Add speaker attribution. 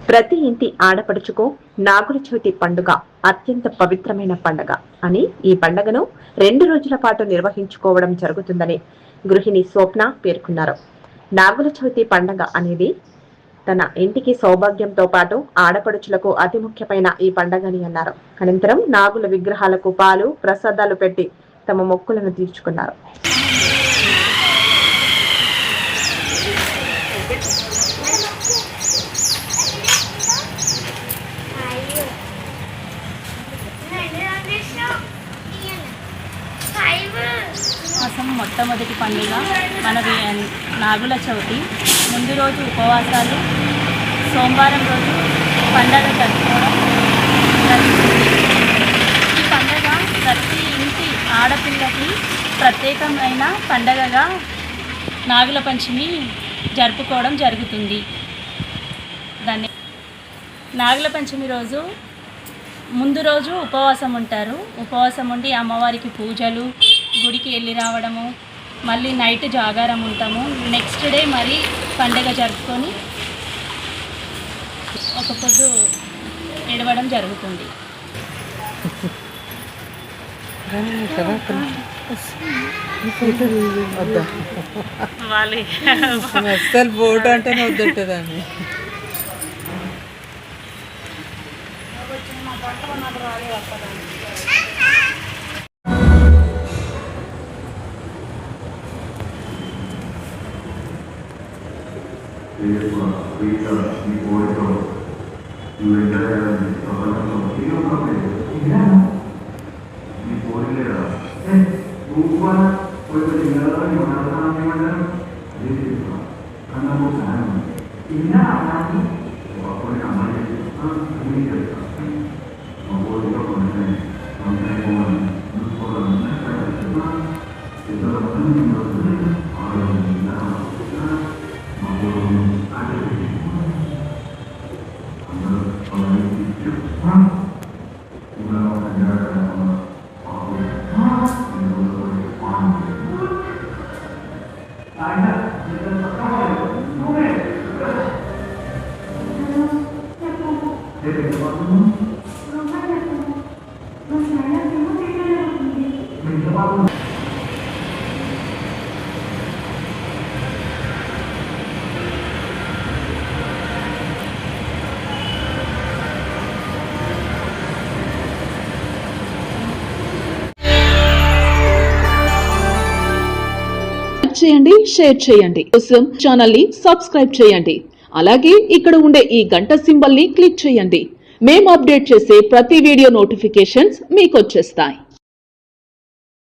Speaker 1: ప్రతి ఇంటి ఆడపడుచుకు నాగుల చవితి పండుగ అత్యంత పవిత్రమైన పండుగ అని ఈ పండుగను 2 రోజుల పాటు నిర్వహించుకోవడం జరుగుతుందని గృహిణి స్వప్న పేర్కొన్నారు. నాగుల చవితి పండుగ అనేది తన ఇంటికి సౌభాగ్యంతో పాటు ఆడపడుచులకు అతి ముఖ్యమైన ఈ పండుగని అన్నారు. అనంతరం నాగుల విగ్రహాలకు పాలు ప్రసాదాలు పెట్టి తమ మొక్కులను తీర్చుకున్నారు.
Speaker 2: మాసం మొట్టమొదటి పండుగ మనది నాగుల చవితి. ముందు రోజు ఉపవాసాలు, సోమవారం రోజు పండగ జరుపుకోవడం జరుగుతుంది. ఈ పండగ ప్రతి ఇంటి ఆడపిల్లకి ప్రత్యేకమైన పండగగా నాగుల పంచమి జరుపుకోవడం జరుగుతుంది. దాన్ని నాగుల పంచమి రోజు ముందు రోజు ఉపవాసం ఉంటారు. ఉపవాసం ఉండి అమ్మవారికి పూజలు, గుడికి వెళ్ళి రావడము, మళ్ళీ నైట్ జాగారం ఉంటాము. నెక్స్ట్ డే మరి పండగ జరుపుకొని ఒక పొద్దు ఏడవడం జరుగుతుంది.
Speaker 3: అసలు బోట్ అంటేనే వద్దంటదాన్ని.
Speaker 4: చేయండి, షేర్ చేయండి. కోసం ఛానల్ ని సబ్స్క్రైబ్ చేయండి. అలాగే ఇక్కడ ఉండే ఈ గంట సింబల్ ని క్లిక్ చేయండి. మేము అప్డేట్ చేసే ప్రతి వీడియో నోటిఫికేషన్స్ మీకు వచ్చేస్తాయి.